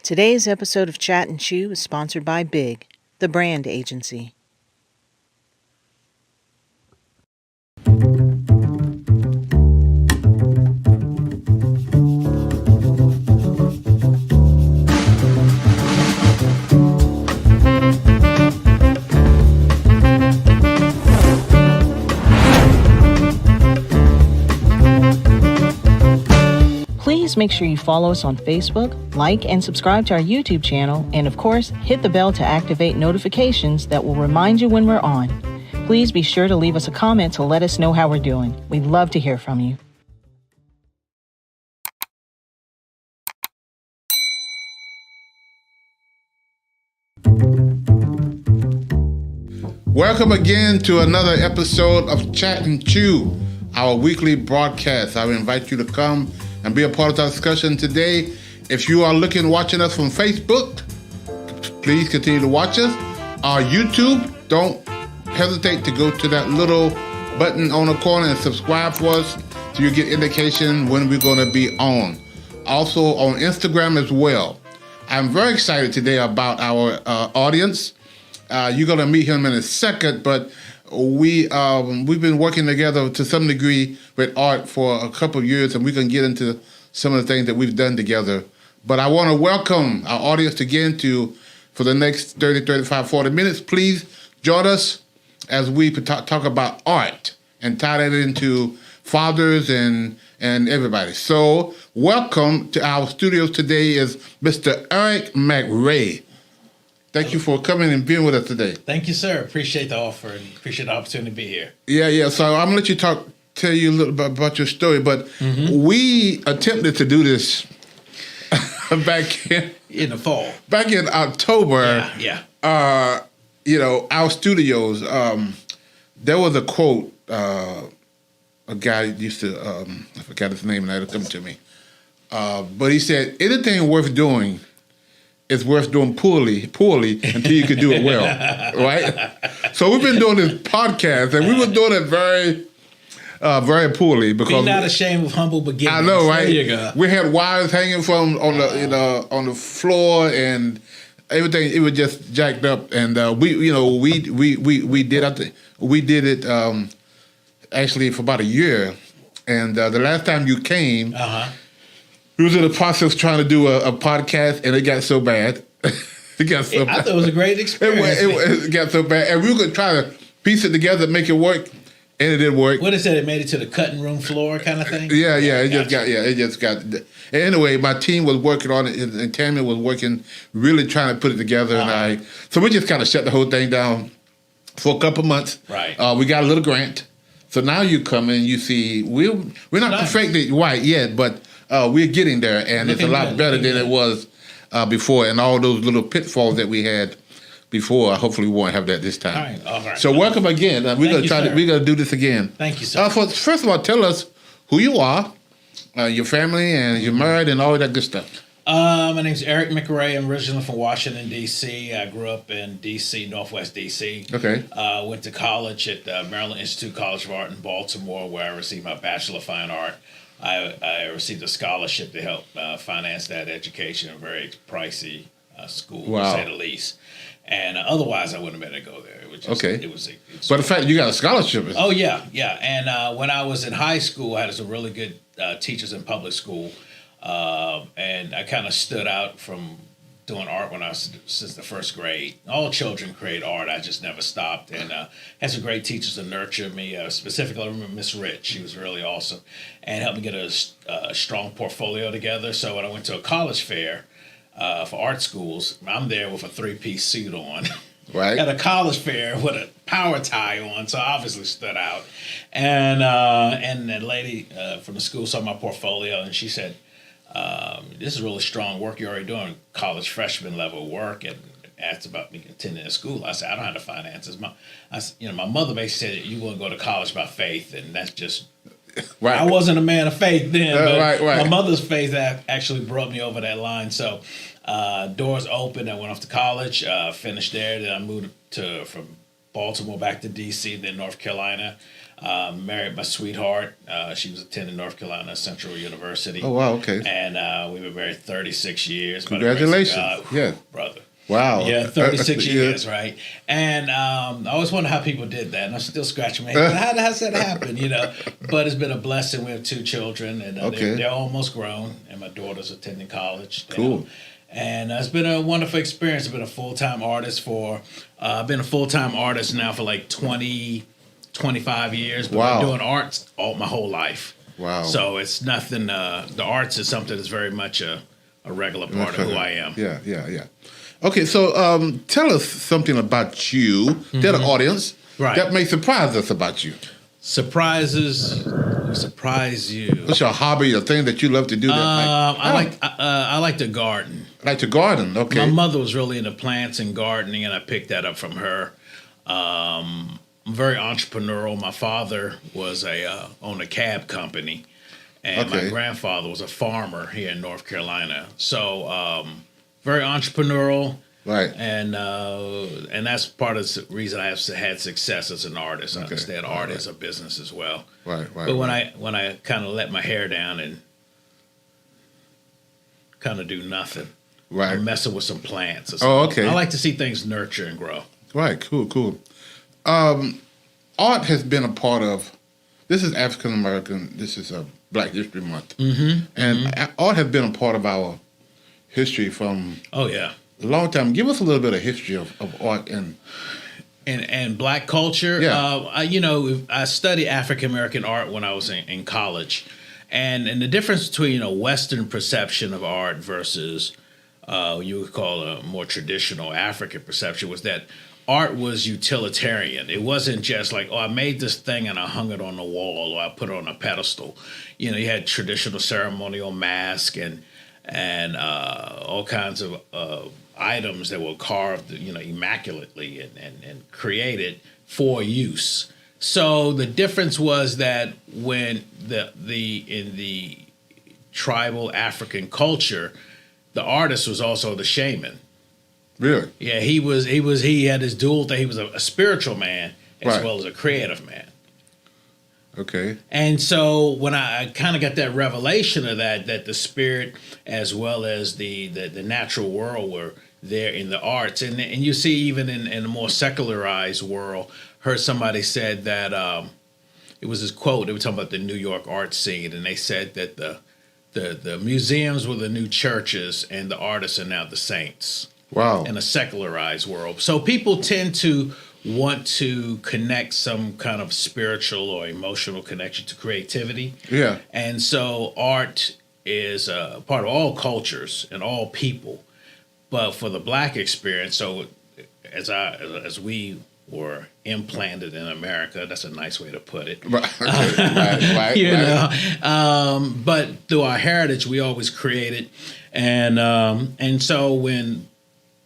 Today's episode of Chat and Chew is sponsored by Big, the brand agency. Please make sure you follow us on Facebook, like and subscribe to our YouTube channel, and of course, hit the bell to activate notifications that will remind you when we're on. Please be sure to leave us a comment to let us know how we're doing. We'd love to hear from you. Welcome again to another episode of Chat and Chew, our weekly broadcast. I invite you to come and be a part of our discussion today. If you are watching us from Facebook, please continue to watch us. Our YouTube, don't hesitate to go to that little button on the corner and subscribe for us so you get indication when we're going to be on. Also on Instagram as well. I'm very excited today about our audience. You're going to meet him in a second, but we've been working together to some degree with art for a couple of years, and we can get into some of the things that we've done together. But I want to welcome our audience again for the next 30, 35, 40 minutes. Please join us as we talk about art and tie that into fathers and everybody. So welcome to our studios today is Mr. Eric MCray. Thank you for coming and being with us today. Thank you, sir. Appreciate the offer and appreciate the opportunity to be here. Yeah. So I'm going to let you tell you a little bit about your story, but we attempted to do this back in the fall. Back in October. Yeah. Our studios, there was a quote, a guy used to, I forgot his name, and it'll come to me. But he said, anything worth doing is worth doing poorly until you can do it well, right? So we've been doing this podcast, and we were doing it very poorly because be not ashamed of humble beginnings. I know, right? There you go. We had wires hanging from on the floor and everything. It was just jacked up, and we did it actually for about a year, and the last time you came. We was in the process trying to do a podcast, and it got so bad. I thought it was a great experience. It got so bad, and we were going to try to piece it together, make it work, and it didn't work. What is it? It made it to the cutting room floor kind of thing? Yeah. It just got. Anyway, my team was working on it, and Tammy was working, really trying to put it together, so we just kind of shut the whole thing down for a couple months. Right. We got a little grant, so now you come and you see we're not perfectly white yet, but. We're getting there, and it's a lot better than it was before. And all those little pitfalls that we had before, hopefully we won't have that this time. All right. So welcome again. We're gonna do this again. Thank you, sir. First of all, tell us who you are, your family, and you're married, and all that good stuff. My name's Eric MCray. I'm originally from Washington, D.C. I grew up in D.C., Northwest D.C. Okay. Went to college at Maryland Institute College of Art in Baltimore, where I received my Bachelor of Fine Art. I received a scholarship to help finance that education, a very pricey school, to say the least. And otherwise, I wouldn't have been able to go there. It was just, okay. But the fact you got a scholarship. Oh, yeah. And when I was in high school, I had some really good teachers in public school. And I kind of stood out from doing art when I was since the first grade. All children create art. I just never stopped, and had some great teachers to nurture me. Specifically, I remember Miss Rich. She was really awesome, and helped me get a strong portfolio together. So when I went to a college fair for art schools, I'm there with a 3-piece suit on. Right. At a college fair with a power tie on, so I obviously stood out. And the lady from the school saw my portfolio, and she said, this is really strong work you're already doing, college freshman level work, and asked about me attending a school. I said, I don't have the finances. My mother basically said, you want to go to college by faith, and that's just, right. I wasn't a man of faith then, but my mother's faith actually brought me over that line. So doors opened, I went off to college, finished there, then I moved from Baltimore back to D.C., then North Carolina. Married my sweetheart. She was attending North Carolina Central University. Oh, wow, okay. And we were married 36 years. Congratulations. Yeah. Brother. Wow. Yeah, 36 years, right? And I always wonder how people did that. And I'm still scratching my head. How does that happen, you know? But it's been a blessing. We have 2 children, and they're almost grown. And my daughter's attending college. Cool. And it's been a wonderful experience. I've been a full-time artist I've been a full-time artist now for like 25 years. But I've been doing arts my whole life. Wow. So it's nothing, the arts is something that's very much a regular part of who I am. Yeah. Okay, so tell us something about you, to the audience, that may surprise us about you. Surprise you. What's your hobby, the thing that you love to do? I like to garden. Like to garden, okay. My mother was really into plants and gardening, and I picked that up from her. I'm very entrepreneurial. My father was owned a cab company, and my grandfather was a farmer here in North Carolina. So very entrepreneurial, right? And that's part of the reason I have had success as an artist. I understand art is a business as well. Right. But when I kind of let my hair down and kind of do nothing, I'm messing with some plants. Or something. Oh, okay. I like to see things nurture and grow. Right. Cool. Art has been a part of. This is African American. This is a Black History Month, and art has been a part of our history from a long time. Give us a little bit of history of art and Black culture. Yeah. I studied African American art when I was in college, and the difference between Western perception of art versus you would call a more traditional African perception was that art was utilitarian. It wasn't just like, I made this thing and I hung it on the wall or I put it on a pedestal. You had traditional ceremonial mask and all kinds of items that were carved, immaculately and created for use. So the difference was that when in the tribal African culture, the artist was also the shaman. Really? Yeah, he had his dual thing. He was a spiritual man as well as a creative man. Okay. And so when I kind of got that revelation of that the spirit as well as the natural world were there in the arts, and you see even in a more secularized world, heard somebody said that it was this quote. They were talking about the New York art scene, and they said that the museums were the new churches, and the artists are now the saints. Wow. In a secularized world. So people tend to want to connect some kind of spiritual or emotional connection to creativity. Yeah. And so art is a part of all cultures and all people. But for the Black experience, so as we were implanted in America, that's a nice way to put it. Right. Right. But through our heritage, we always created. And so when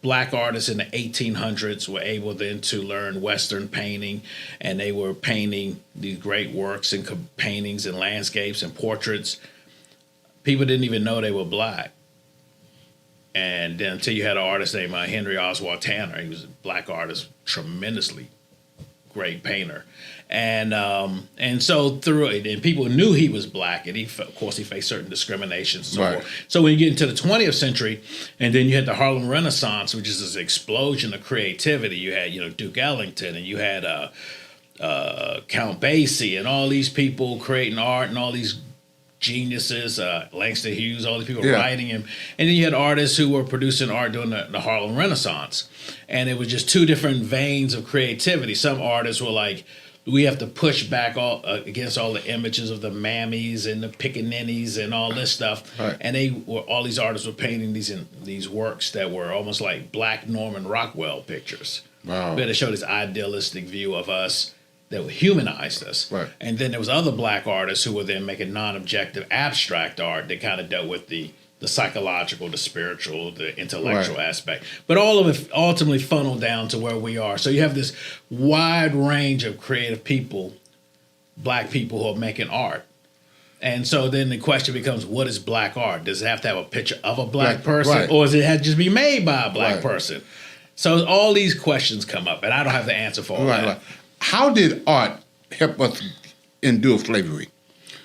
Black artists in the 1800s were able then to learn Western painting, and they were painting these great works and paintings and landscapes and portraits. People didn't even know they were Black. And then until you had an artist named Henry Oswald Tanner. He was a Black artist, tremendously great painter. And so through it, and people knew he was Black, and of course he faced certain discrimination and so forth. So when you get into the 20th century, and then you had the Harlem Renaissance, which is this explosion of creativity. You had Duke Ellington, and you had Count Basie, and all these people creating art, and all these geniuses, Langston Hughes, all these people writing him. And then you had artists who were producing art during the Harlem Renaissance, and it was just two different veins of creativity. Some artists were like, we have to push back against all the images of the mammies and the pickaninnies and all this stuff. Right. And all these artists were painting these works that were almost like Black Norman Rockwell pictures. Wow. Where they showed this idealistic view of us that humanized us. Right. And then there was other Black artists who were then making non-objective abstract art that kind of dealt with the psychological, the spiritual, the intellectual aspect. But all of it ultimately funneled down to where we are. So you have this wide range of creative people, Black people who are making art. And so then the question becomes, what is Black art? Does it have to have a picture of a Black person? Or does it have to just be made by a Black person? So all these questions come up, and I don't have the answer for all that. How did art help us endure slavery?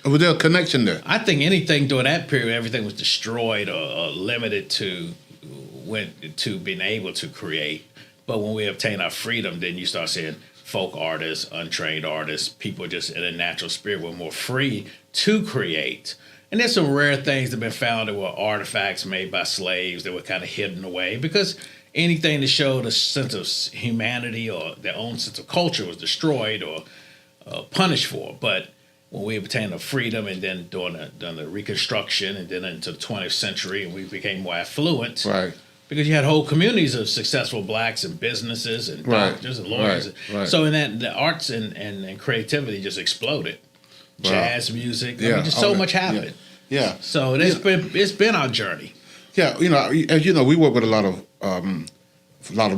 Was there a connection there? I think anything during that period, everything was destroyed or limited to being able to create. But when we obtain our freedom, then you start seeing folk artists, untrained artists, people just in a natural spirit were more free to create. And there's some rare things that have been found that were artifacts made by slaves that were kind of hidden away, because anything that showed a sense of humanity or their own sense of culture was destroyed or punished for. But when we obtained our freedom, and then during the Reconstruction, and then into the 20th century, and we became more affluent, right? Because you had whole communities of successful blacks and businesses and doctors and lawyers. Right. So in that, the arts and creativity just exploded. Wow. Jazz music. Yeah. I mean, just so much happened. Yeah. So it's been our journey. Yeah. You know, as you know, we work with a lot of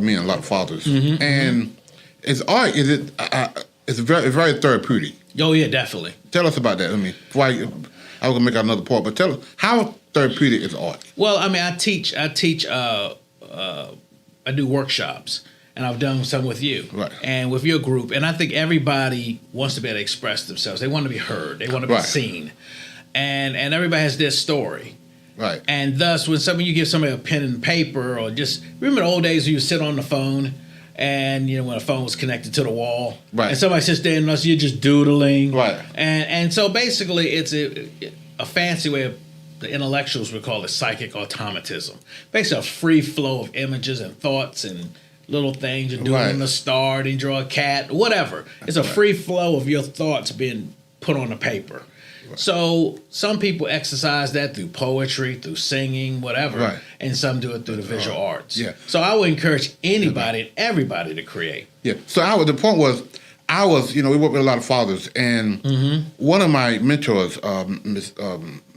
men, a lot of fathers, and it's art. It's very, very therapeutic. Oh yeah, definitely. Tell us about that. I mean, I was gonna make another point, but tell us how therapeutic is art. Well, I mean, I teach. I do workshops, and I've done some with you, right, and with your group. And I think everybody wants to be able to express themselves. They want to be heard. They want to be seen, and everybody has their story. Right. And thus, when you give somebody a pen and paper, or just remember the old days when you sit on the phone, and you know when a phone was connected to the wall, right, and somebody sits there and you're just doodling, right, and so basically it's a fancy way of, the intellectuals would call it psychic automatism. Basically, a free flow of images and thoughts and little things. You're doing a star, and you draw a cat, whatever. It's a free flow of your thoughts being put on the paper. Right. So some people exercise that through poetry, through singing, whatever, and some do it through the visual arts. Yeah. So I would encourage anybody and everybody to create. Yeah. So the point was, we work with a lot of fathers, and one of my mentors, Miss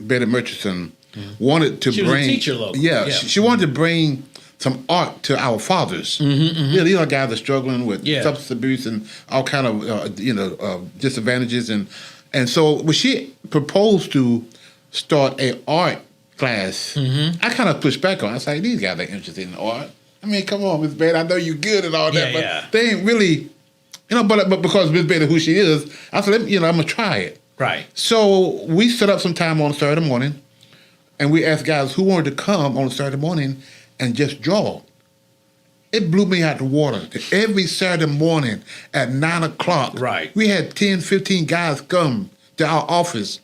Betty Murchison, wanted to she bring. Was a teacher local. Yeah, she wanted to bring some art to our fathers. Yeah, these are guys that are struggling with substance abuse and all kind of disadvantages, and so when she proposed to start a art class, I kind of pushed back on it. I was like, these guys are interested in art. I mean, come on, Miss Betty, I know you're good and all that, but they ain't really. But because Miss Betty, who she is, I said, I'm going to try it. Right. So we set up some time on Saturday morning, and we asked guys who wanted to come on Saturday morning and just draw. It blew me out the water. Every Saturday morning at 9 o'clock, we had 10, 15 guys come to our office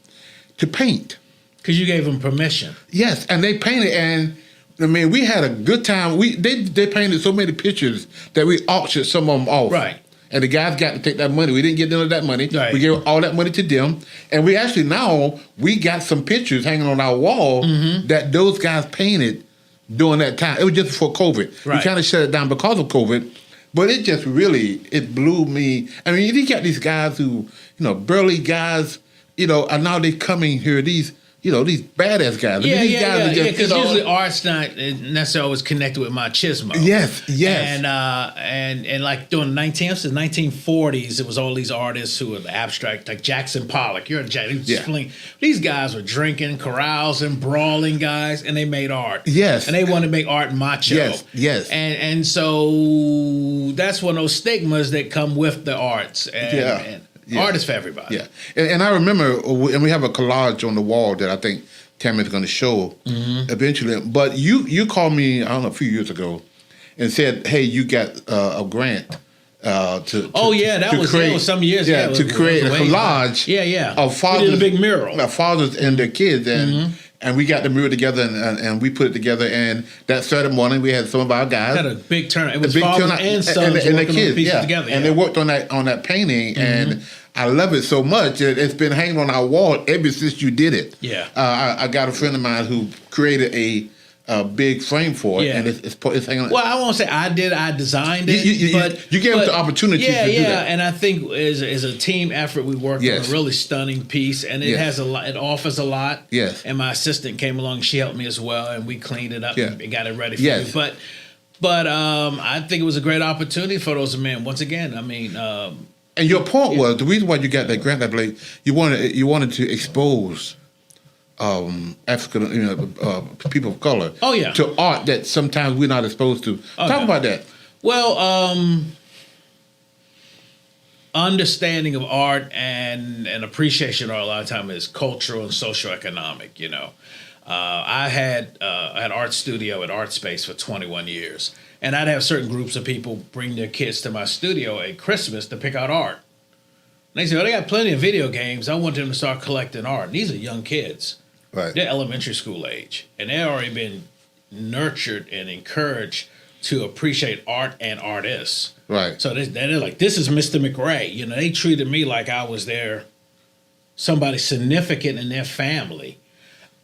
to paint. Because you gave them permission. Yes, and they painted, and I mean, we had a good time. They painted so many pictures that we auctioned some of them off. Right. And the guys got to take that money. We didn't get none of that money. Right. We gave all that money to them. And we actually we got some pictures hanging on our wall that those guys painted during that time. It was just before COVID. Right. We kind of shut it down because of COVID. But it just it blew me. I mean, you got these guys who, burly guys, and now they're coming here, these badass guys. Yeah, these guys are just, because usually art's not necessarily always connected with machismo. Yes. And like during the 1940s, it was all these artists who were abstract, like Jackson Pollock. You're a Jackson. These guys were drinking, carousing, brawling guys, and they made art. Yes. And they wanted to make art macho. Yes. And so that's one of those stigmas that come with the arts. And art is for everybody. Yeah. And I remember, and we have a collage on the wall that I think Tammy's going to show eventually. But you called me, I don't know, a few years ago and said, hey, you got a grant to that was some years ago. To create a collage of fathers. We did a big mural. Fathers and their kids. And we got the mural together and we put it together. And that Saturday morning, we had some of our guys. Had a big turnout. It was fathers and sons and working the kids, on the pieces together. And they worked on that painting. And I love it so much. It's been hanging on our wall ever since you did it. Yeah. I got a friend of mine who created a big frame for it, and it's hanging on. Well, I won't say I did. I designed it. But you gave us the opportunity to do that. And I think as a team effort, we worked on a really stunning piece, and it has a lot. It offers a lot. Yes. And my assistant came along; she helped me as well, and we cleaned it up and got it ready for you. But I think it was a great opportunity for those men. Once again, I mean. And your point was the reason why you got that grant, I believe, you wanted to expose African people of color to art that sometimes we're not exposed to. Talk about that. Well, understanding of art and appreciation of art a lot of time is cultural and socioeconomic. You know, I had an art studio at Art Space for 21 years, and I'd have certain groups of people bring their kids to my studio at Christmas to pick out art. And they say, "Oh, they got plenty of video games. I want them to start collecting art." And these are young kids. Right. They're elementary school age, and they've already been nurtured and encouraged to appreciate art and artists. Right. So they're like, "This is Mr. McRae." You know, they treated me like I was somebody significant in their family.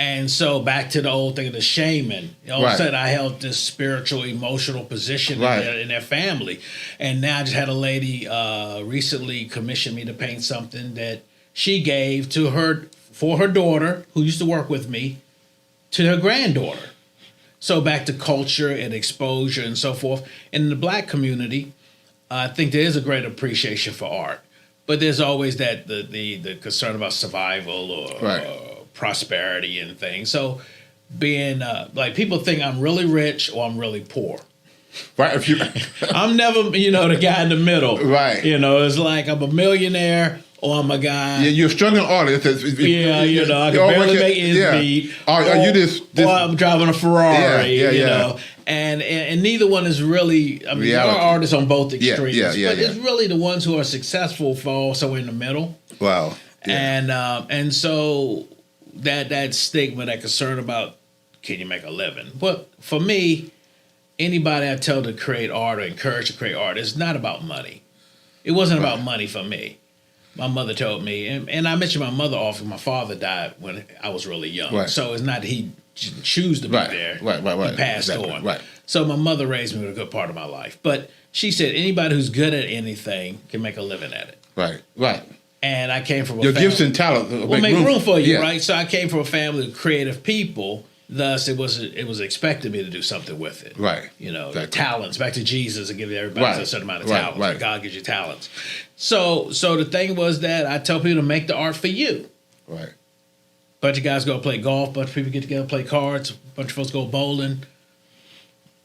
And so back to the old thing of the shaman. All of a sudden, I held this spiritual, emotional position in their family. And now I just had a lady recently commission me to paint something that she gave for her daughter, who used to work with me, to her granddaughter. So back to culture and exposure and so forth. In the Black community, I think there is a great appreciation for art. But there's always the concern about survival or prosperity and things. So being like, people think I'm really rich or I'm really poor. Right. If you, I'm never, the guy in the middle. Right. It's like I'm a millionaire or I'm a guy. Yeah, you're a struggling artist. I can barely make ends meet. Are you this? Or I'm driving a Ferrari. You know. And neither one is really. I mean, there are artists on both extremes, but it's really the ones who are successful fall somewhere in the middle. Wow. Yeah. And so that stigma, that concern about can you make a living? But for me, anybody I tell to create art or encourage to create art, it's not about money. It wasn't about money for me. My mother told me, and I mentioned my mother often. My father died when I was really young, so it's not that he choose to be there. Right. He passed on. Right. So my mother raised me with a good part of my life. But she said anybody who's good at anything can make a living at it. Right. And I came from your gifts and talent will make room for you, right? So I came from a family of creative people. Thus, it was expected me to do something with it. Right. The talents. Back to Jesus and give everybody a certain amount of talents. Right. God gives you talents. So the thing was that I tell people to make the art for you. Right. Bunch of guys go play golf. Bunch of people get together, play cards. Bunch of folks go bowling.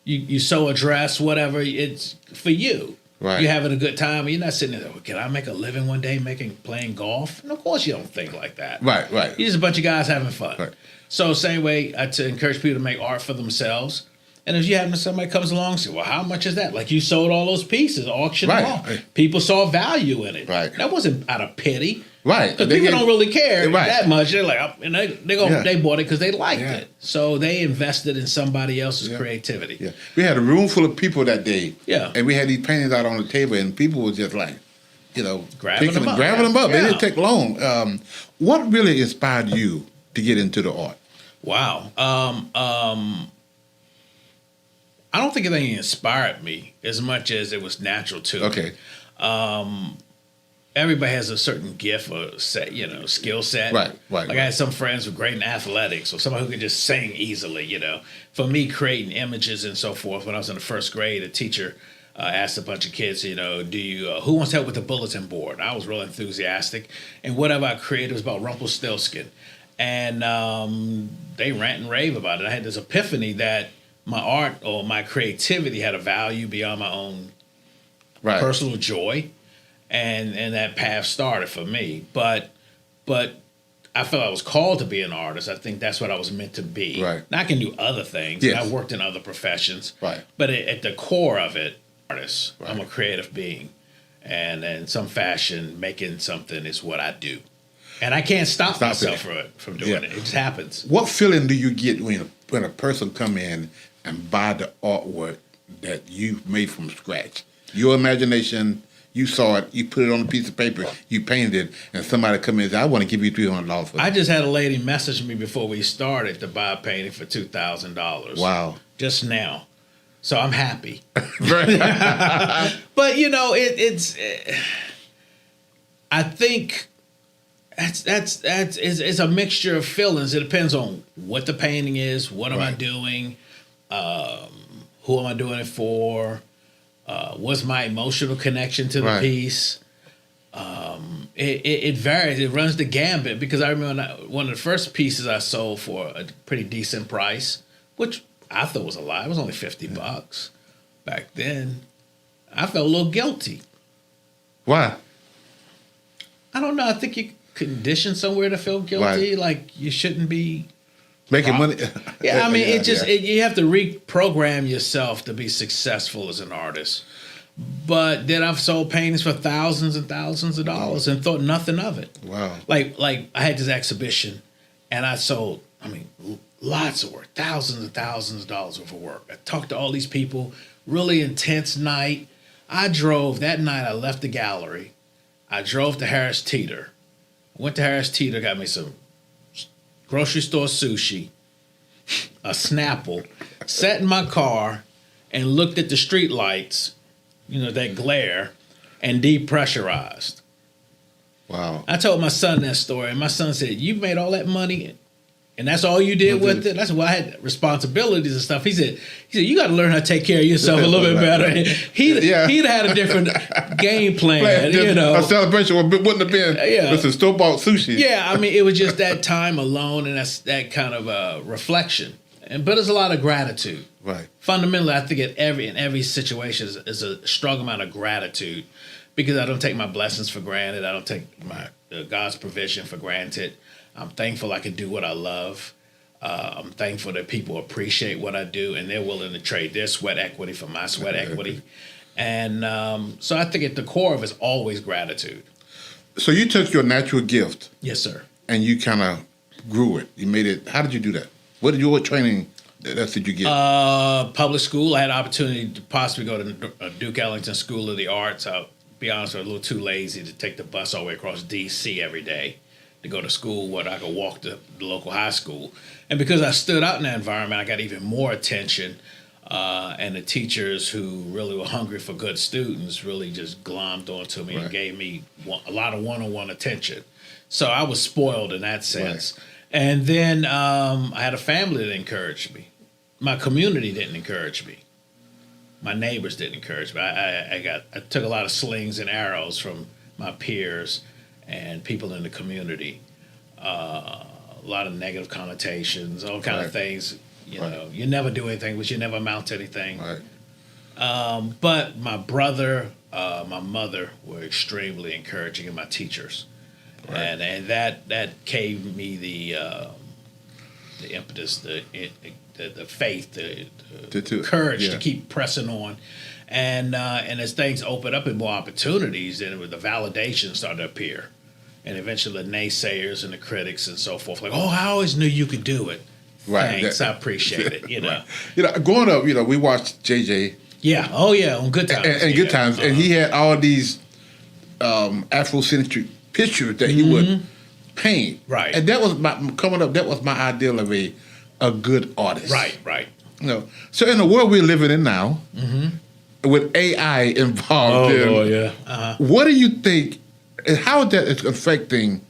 You sew a dress, whatever. It's for you. Right. You're having a good time. You're not sitting there, can I make a living one day playing golf? And of course you don't think like that. Right. You're just a bunch of guys having fun. Right. So same way to encourage people to make art for themselves. And if you happen to somebody comes along and says, well, how much is that? Like you sold all those pieces, auctioned them off. People saw value in it. Right. That wasn't out of pity. Right. Because people don't really care that much. They're like, and they bought it because they liked it. So they invested in somebody else's creativity. Yeah. We had a room full of people that day. Yeah. And we had these paintings out on the table, and people were just like, grabbing them up. Yeah. They didn't take long. What really inspired you to get into the art? Wow. I don't think anything inspired me as much as it was natural to me. Okay. Everybody has a certain gift or skill set. Right. Like I had some friends who were great in athletics or somebody who could just sing easily, For me, creating images and so forth, when I was in the first grade, a teacher asked a bunch of kids, do you, who wants help with the bulletin board? I was real enthusiastic. And whatever I created was about Rumpelstiltskin. And they rant and rave about it. I had this epiphany that my art or my creativity had a value beyond my own personal joy. And that path started for me. But I felt I was called to be an artist. I think that's what I was meant to be. Right. Now I can do other things. Yes. I worked in other professions. Right. But at the core of it, artist. Right. I'm a creative being. And in some fashion, making something is what I do. And I can't stop myself from doing it. It just happens. What feeling do you get when a person come in and buy the artwork that you made from scratch? Your imagination, you saw it, you put it on a piece of paper, you painted it, and somebody come in and say, I want to give you $300 for it. I just had a lady message me before we started to buy a painting for $2,000. Wow. Just now. So I'm happy. But, it's I think it's a mixture of feelings. It depends on what the painting is, what am I doing, who am I doing it for, what's my emotional connection to the piece. It varies. It runs the gambit because I remember one of the first pieces I sold for a pretty decent price, which I thought was a lot. It was only $50 back then. I felt a little guilty. Why? I don't know. I think you're conditioned somewhere to feel guilty. Right. Like you shouldn't be making money. Yeah, I mean, you have to reprogram yourself to be successful as an artist. But then I've sold paintings for thousands and thousands of dollars and thought nothing of it. Wow. Like I had this exhibition and I sold, lots of work, thousands and thousands of dollars worth of work. I talked to all these people, really intense night. That night I left the gallery. I drove to Harris Teeter. Went to Harris Teeter, got me some grocery store sushi, a Snapple, sat in my car and looked at the street lights, that glare, and depressurized. Wow. I told my son that story, and my son said, "You made all that money, and that's all you did with it?" That's why I had responsibilities and stuff. He said, "You got to learn how to take care of yourself a little bit better." He'd had a different game plan, A celebration wouldn't have been with some store-bought sushi. Yeah, it was just that time alone, and that's that kind of reflection. But there's a lot of gratitude. Right. Fundamentally, I think in every situation is a strong amount of gratitude, because I don't take my blessings for granted. I don't take my God's provision for granted. I'm thankful I can do what I love. I'm thankful that people appreciate what I do and they're willing to trade their sweat equity for my sweat equity. And so I think at the core of it is always gratitude. So you took your natural gift. Yes, sir. And you kind of grew it. You made it. How did you do that? What training did you get? Public school. I had an opportunity to possibly go to Duke Ellington School of the Arts. I'll be honest, I was a little too lazy to take the bus all the way across D.C. every day to go to school where I could walk to the local high school. And because I stood out in that environment, I got even more attention. And the teachers who really were hungry for good students really just glommed onto me and gave me a lot of one-on-one attention. So I was spoiled in that sense. Right. And then I had a family that encouraged me. My community didn't encourage me. My neighbors didn't encourage me. I took a lot of slings and arrows from my peers and people in the community. A lot of negative connotations, all kind of things. You never do anything, but you never amount to anything. Right. But my brother, my mother were extremely encouraging, and my teachers. Right. And that gave me the impetus, the faith, the courage to keep pressing on, and as things opened up and more opportunities, then the validation started to appear, and eventually the naysayers and the critics and so forth, like, "Oh, I always knew you could do it." Right. Thanks, I appreciate it. Right. Growing up, we watched JJ. Yeah. Oh yeah, on Good Times. And Good Times, and he had all these Afrocentric picture that he would paint, right? And that was that was my ideal of a good artist, right. So in the world we're living in now, with AI involved, what do you think? And how that is affecting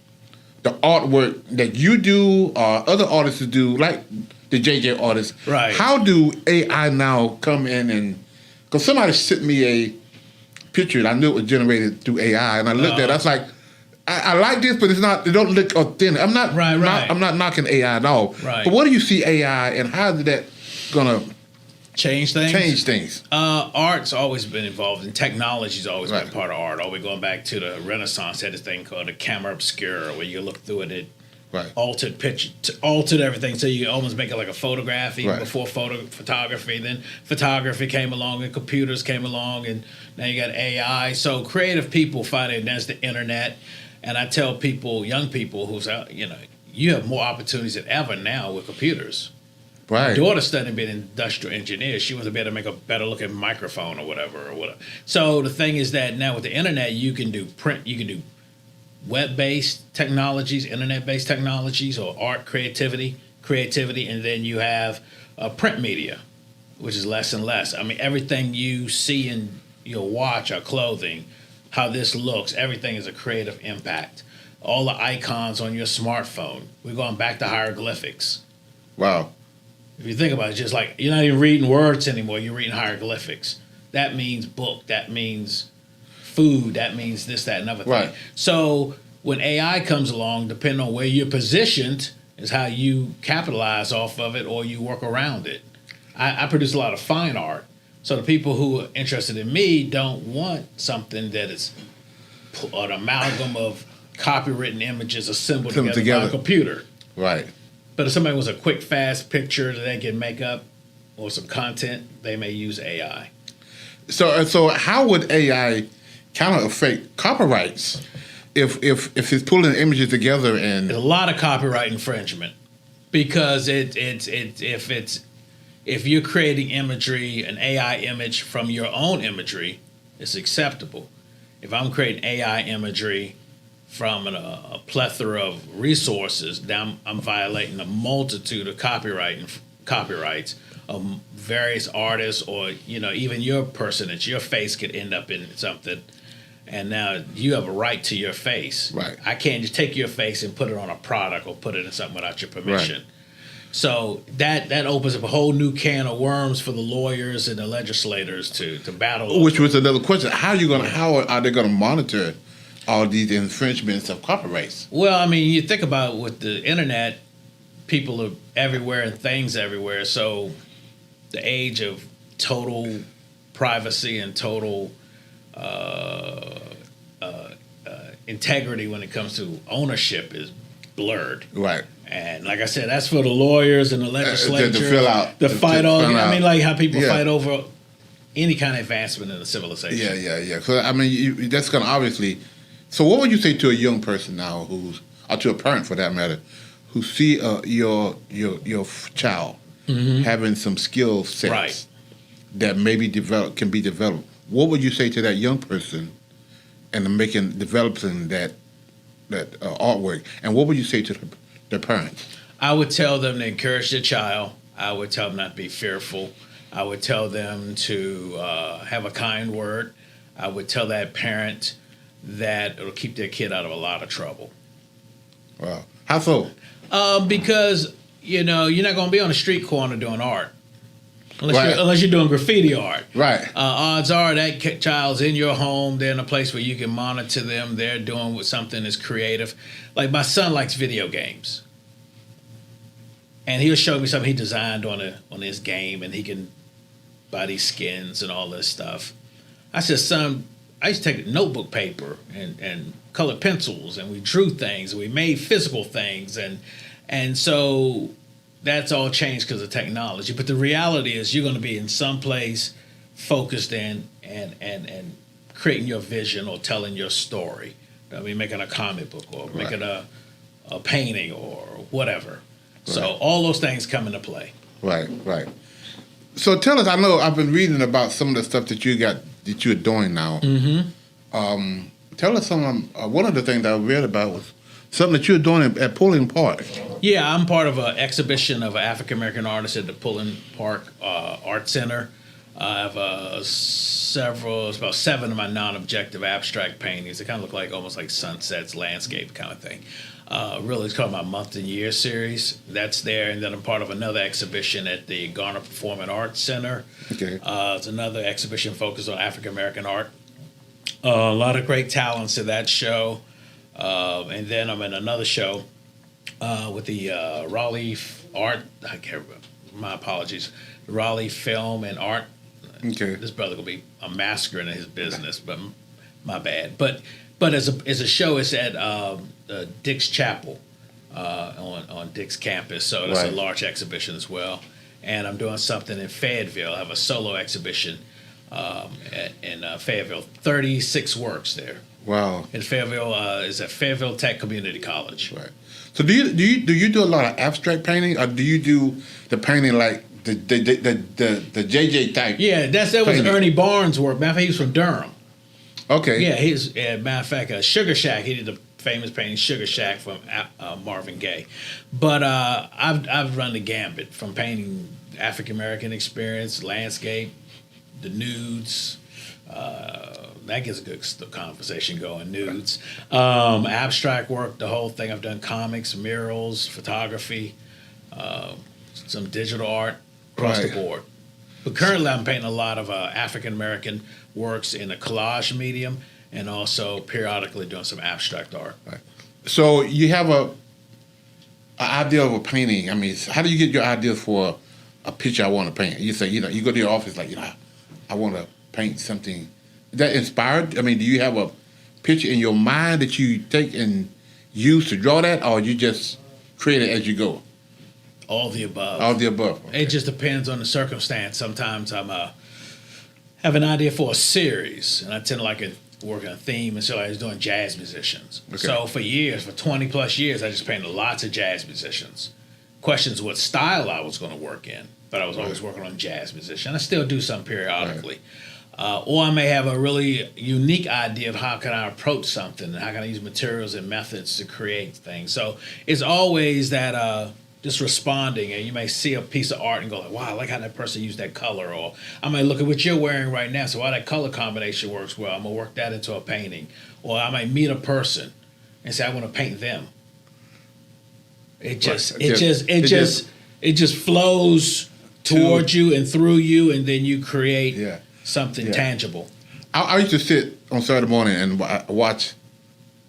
the artwork that you do or other artists do, like the JJ artists? Right. How do AI now come in and? Because somebody sent me a picture and I knew it was generated through AI, and I looked at it, I was like, I like this, but it's not. It don't look authentic. I'm not. I'm not knocking AI at all. Right. But what do you see AI, and how is that gonna change things? Art's always been involved, and technology's always been part of art. All the way going back to the Renaissance, had this thing called a camera obscura, where you look through it, altered picture, altered everything, so you almost make it like a photograph. Even before photography, then photography came along, and computers came along, and now you got AI. So creative people find it. That's the internet. And I tell people, young people who's out, you have more opportunities than ever now with computers. Right. My daughter studied being an industrial engineer. She wants to be able to make a better looking microphone or whatever. So the thing is that now with the internet, you can do print, you can do web-based technologies, internet-based technologies, or art creativity, and then you have print media, which is less and less. Everything you see in your watch or clothing, how this looks, everything is a creative impact. All the icons on your smartphone. We're going back to hieroglyphics. Wow. If you think about it, just like you're not even reading words anymore, you're reading hieroglyphics. That means book, that means food, that means this, that, and other thing. Right. So when AI comes along, depending on where you're positioned, is how you capitalize off of it or you work around it. I produce a lot of fine art. So the people who are interested in me don't want something that is an amalgam of copywritten images assembled together by a computer. Right. But if somebody wants a quick, fast picture that they can make up or some content, they may use AI. So how would AI kind of affect copyrights if it's pulling images together and There's a lot of copyright infringement because if you're creating imagery, an AI image from your own imagery, it's acceptable. If I'm creating AI imagery from a plethora of resources, now I'm violating a multitude of copyrights of various artists, or even your personage. Your face could end up in something, and now you have a right to your face. Right. I can't just take your face and put it on a product or put it in something without your permission. Right. So that opens up a whole new can of worms for the lawyers and the legislators to battle. Which was another question. How are they gonna monitor all these infringements of copyrights? Well, I mean, you think about with the internet, people are everywhere and things everywhere. So the age of total privacy and total integrity when it comes to ownership is blurred. Right. And like I said, that's for the lawyers and the legislature to fill out, to fight all. I mean, like how people Yeah. fight over any kind of advancement in the civilization. Yeah. So I mean, that's gonna obviously. So what would you say to a young person now or to a parent for that matter, who see your child having some skill sets Right. that maybe can be developed? What would you say to that young person and developing that artwork? And what would you say to the parents? I would tell them to encourage their child. I would tell them not to be fearful. I would tell them to have a kind word. I would tell that parent that it'll keep their kid out of a lot of trouble. Wow. How so? Because, you're not going to be on a street corner doing art. Right. Unless you're doing graffiti art. Right. Odds are that child's in your home. They're in a place where you can monitor them. They're doing something that's creative. Like my son likes video games. And he'll show me something he designed on his game, and he can buy these skins and all this stuff. I said, son, I used to take notebook paper and colored pencils, and we drew things, and we made physical things, and so that's all changed because of technology. But the reality is you're going to be in some place focused in and creating your vision or telling your story. I mean, making a comic book or making a painting or whatever. So all those things come into play. Right. So tell us. I know I've been reading about some of the stuff that you're doing now. Mm-hmm. Tell us some. One of the things I read about was something that you're doing at Pulling Park. Yeah, I'm part of an exhibition of African American artists at the Pulling Park Art Center. I have it's about 7 of my non-objective abstract paintings. They kind of look like almost like sunsets, landscape kind of thing. Really, it's called my Month and Year series. That's there, and then I'm part of another exhibition at the Garner Performing Arts Center. Okay. It's another exhibition focused on African American art. A lot of great talents in that show. And then I'm in another show with the Raleigh Art. I can't remember. My apologies. Raleigh Film and Art. Okay. This brother will be a massacring in his business, but my bad. But as a show, it's at Dick's Chapel on Dick's campus, so it's a large exhibition as well. And I'm doing something in Fayetteville. I have a solo exhibition in Fayetteville. 36 works there. Wow. In Fayetteville is at Fayetteville Tech Community College. Right. So do you do a lot of abstract painting, or do you do the painting like the JJ type? Yeah, that was Ernie Barnes' work. Matter of fact, he was from Durham. Okay. Yeah, he's matter of fact, Sugar Shack. He did the famous painting Sugar Shack from Marvin Gaye. But I've run the gambit from painting African American experience, landscape, the nudes. That gets a good conversation going. Nudes, abstract work, the whole thing. I've done comics, murals, photography, some digital art across the board. But currently, I'm painting a lot of African American works in a collage medium, and also periodically doing some abstract art. Right. So you have an idea of a painting. I mean, how do you get your ideas for a picture I want to paint? You say, you go to your office like, I want to paint something. Is that inspired? I mean, do you have picture in your mind that you take and use to draw that, or you just create it as you go? All the above. All the above. Okay. It just depends on the circumstance. Sometimes I'm have an idea for a series, and I tend to like it working a theme, and so I was doing jazz musicians. Okay. So for years, for 20 plus years, I just painted lots of jazz musicians. Questions what style I was going to work in, but I was always working on jazz musician. I still do some periodically. Right. Or I may have a really unique idea of how can I approach something, and how can I use materials and methods to create things. So it's always that just responding, and you may see a piece of art and go, like, wow, I like how that person used that color. Or I might look at what you're wearing right now, so that color combination works well. I'm going to work that into a painting. Or I might meet a person and say, I want to paint them. It just flows towards you and through you, and then you create something tangible. I used to sit on Saturday morning and watch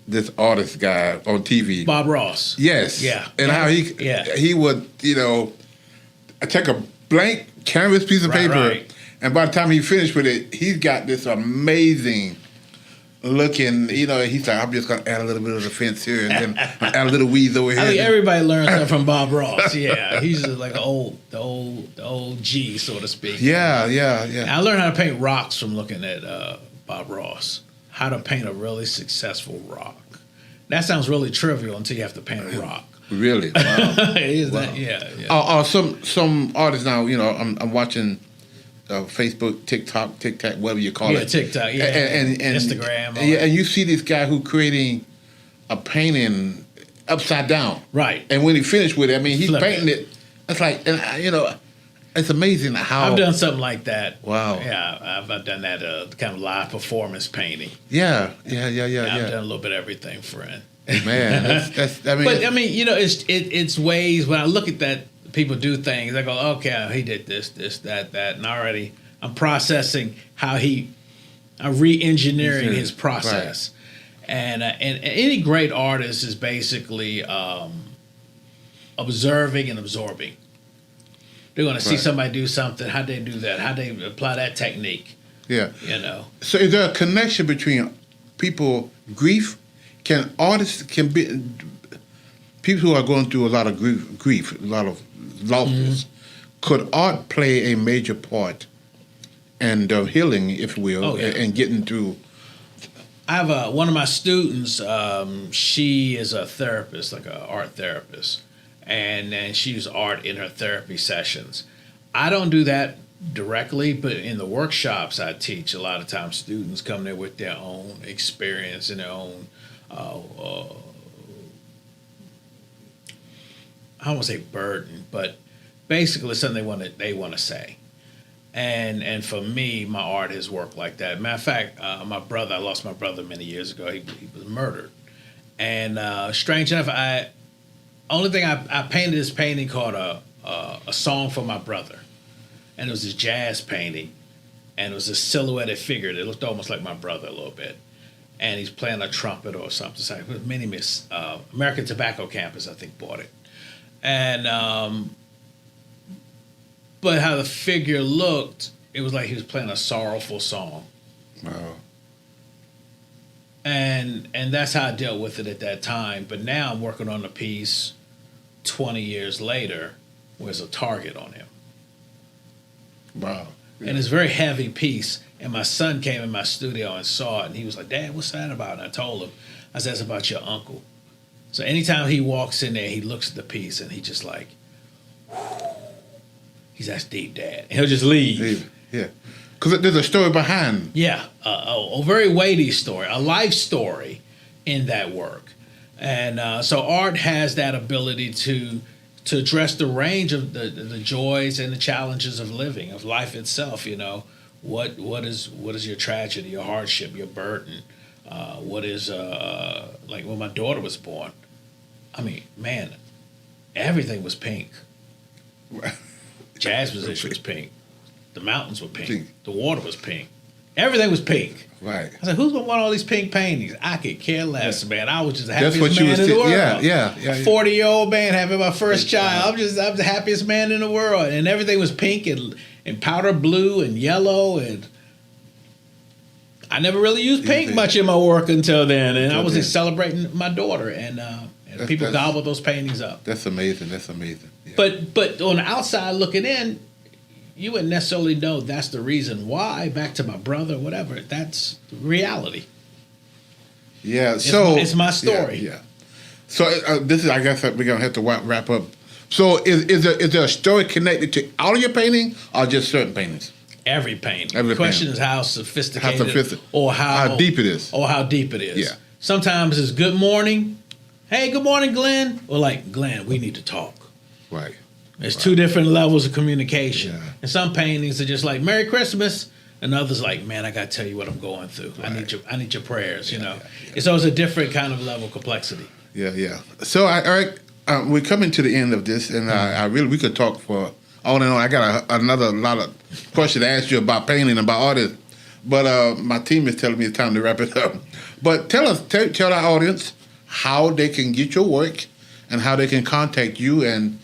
this artist guy on TV, Bob Ross. Yes, and how he would take a blank canvas piece of paper, and by the time he finished with it, he's got this amazing looking, he's like, I'm just going to add a little bit of the fence here and then add a little weeds over here. I think everybody learns that from Bob Ross. Yeah, he's just like the old G, so to speak. Yeah. I learned how to paint rocks from looking at Bob Ross. How to paint a really successful rock. That sounds really trivial until you have to paint a rock. Really? Wow. Some artists now, I'm watching Facebook, TikTok, whatever you call it. Yeah, TikTok, and Instagram. And you see this guy who creating a painting upside down. Right. And when he finished with it, he's painting it. It's like, it's amazing how... I've done something like that. Wow. Yeah, I've done that kind of live performance painting. Yeah. I've done a little bit of everything, friend. Man, it's ways, when I look at that, people do things, I go, okay, he did this, that, and already I'm processing how I'm re-engineering his process. Right. And any great artist is basically observing and absorbing. They're going to see somebody do something, how they do that, how they apply that technique. Yeah. So is there a connection between grief? Can be people who are going through a lot of grief, a lot of losses, could art play a major part in healing, if you will, and getting through? I have one of my students, she is a therapist, like an art therapist, and she uses art in her therapy sessions. I don't do that directly, but in the workshops I teach, a lot of times students come there with their own experience and their own I don't want to say burden, but basically something they want to say. And for me, my art has worked like that. Matter of fact, I lost my brother many years ago. He was murdered. And strange enough, I painted this painting called a Song for My Brother. And it was this jazz painting. And it was a silhouetted figure that looked almost like my brother a little bit. And he's playing a trumpet or something. So it was American Tobacco Campus, I think, bought it. And but how the figure looked, it was like he was playing a sorrowful song. Wow. And that's how I dealt with it at that time. But now I'm working on a piece 20 years later where there's a target on him. Wow. Yeah. And it's a very heavy piece. And my son came in my studio and saw it, and he was like, Dad, what's that about? And I told him, I said, it's about your uncle. So anytime he walks in there, he looks at the piece, and he just like, that's deep, Dad. And he'll just leave. Yeah. Because there's a story behind. Yeah. A very weighty story, a life story in that work. And so art has that ability to address the range of the joys and the challenges of living, of life itself, What is your tragedy, your hardship, your burden? What is like when my daughter was born? Man, everything was pink. Jazz musician was pink. The mountains were pink. The water was pink. Everything was pink. Right. I said, who's gonna want all these pink paintings? I could care less, man. I was just the happiest man in the world. Yeah. 40-year-old man having my first child. I'm the happiest man in the world, and everything was pink and powder blue and yellow, and I never really used paint much in my work until then, and I was just celebrating my daughter, and people gobble those paintings up. That's amazing. That's amazing. Yeah. But on the outside looking in, you wouldn't necessarily know that's the reason why. Back to my brother, whatever. That's reality. Yeah. It's my story. Yeah. So this is, I guess, we're gonna have to wrap up. So is there a story connected to all of your painting, or just certain paintings? Every painting. The question is how sophisticated, or how deep it is. Or how deep it is. Yeah. Sometimes it's good morning. Hey, good morning, Glenn. Or like, Glenn, we need to talk. Right. There's two different levels of communication. Yeah. And some paintings are just like, Merry Christmas. And others like, man, I got to tell you what I'm going through. Right. I need your prayers, you know. Yeah. So it's a different kind of level of complexity. Yeah. So, Eric, we're coming to the end of this, and we could talk for on and on. I got another lot of questions to ask you about painting, about artists, but my team is telling me it's time to wrap it up. But tell our audience how they can get your work and how they can contact you and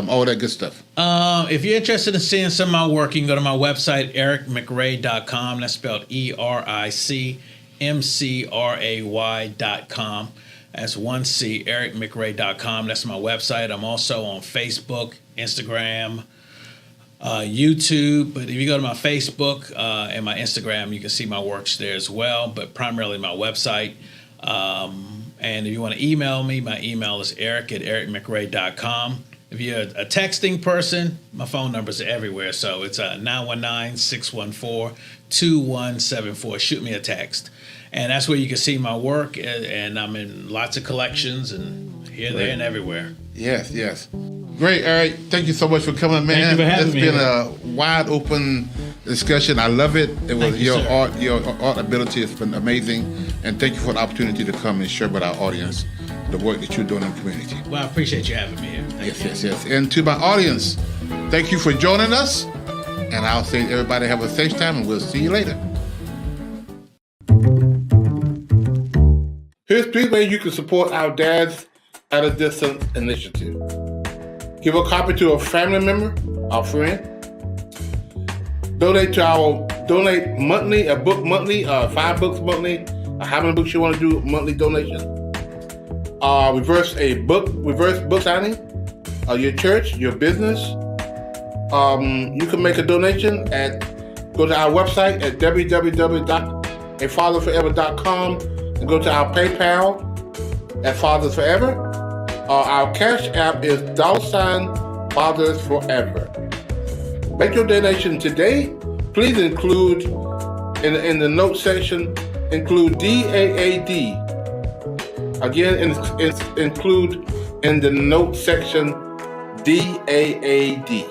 all that good stuff. If you're interested in seeing some of my work, you can go to my website, ericmcray.com. That's spelled EricMcray.com. That's 1C, ericmcray.com. That's my website. I'm also on Facebook, Instagram, YouTube. But if you go to my Facebook and my Instagram, you can see my works there as well, but primarily my website. And if you want to email me, my email is eric@ericmcray.com. If you're a texting person, my phone numbers are everywhere. So it's 919-614-2174. Shoot me a text. And that's where you can see my work. And I'm in lots of collections and here, there, and everywhere. Yes. Great, Eric. Thank you so much for coming, man. Thank you for having me. It's been a wide open discussion. I love it. It was your art ability has been amazing. And thank you for the opportunity to come and share with our audience the work that you're doing in the community. Well, I appreciate you having me here. Thank you. Yes. And to my audience, thank you for joining us. And I'll say everybody have a safe time, and we'll see you later. Here's 3 ways you can support our Dads at a Distance initiative. Give a copy to a family member, our friend. Donate monthly, a book monthly, 5 books monthly, how many books you want to do monthly donation. Reverse book signing, your church, your business. You can make a donation go to our website at www.afatherforever.com and go to our PayPal at Fathers Forever. Our Cash App is $Fathers Forever. Make your donation today. Please include in the note section, include DAAD. Again, include in the note section DAAD.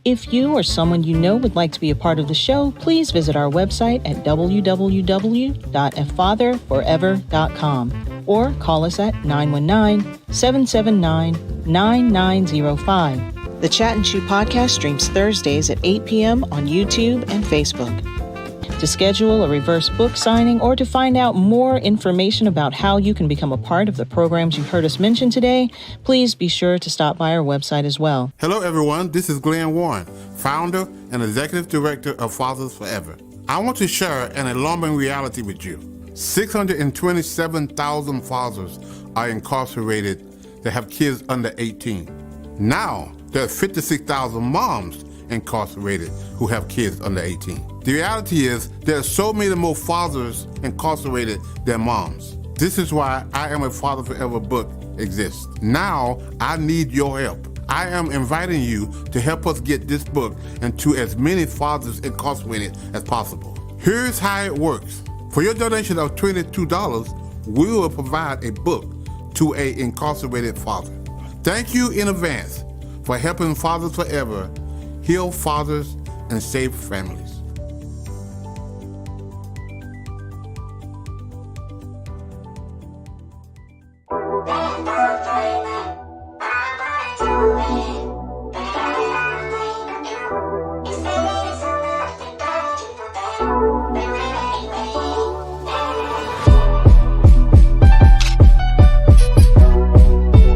If you or someone you know would like to be a part of the show, please visit our website at www.afatherforever.com or call us at 919-779-9905. The Chat and Chew podcast streams Thursdays at 8 p.m. on YouTube and Facebook. To schedule a reverse book signing or to find out more information about how you can become a part of the programs you heard us mention today, please be sure to stop by our website as well. Hello, everyone. This is Glenn Warren, founder and executive director of Fathers Forever. I want to share an alarming reality with you. 627,000 fathers are incarcerated that have kids under 18. Now, there are 56,000 moms incarcerated who have kids under 18. The reality is there are so many more fathers incarcerated than moms. This is why I Am a Father Forever book exists. Now I need your help. I am inviting you to help us get this book into as many fathers incarcerated as possible. Here's how it works. For your donation of $22, we will provide a book to an incarcerated father. Thank you in advance for helping Fathers Forever heal fathers and save families.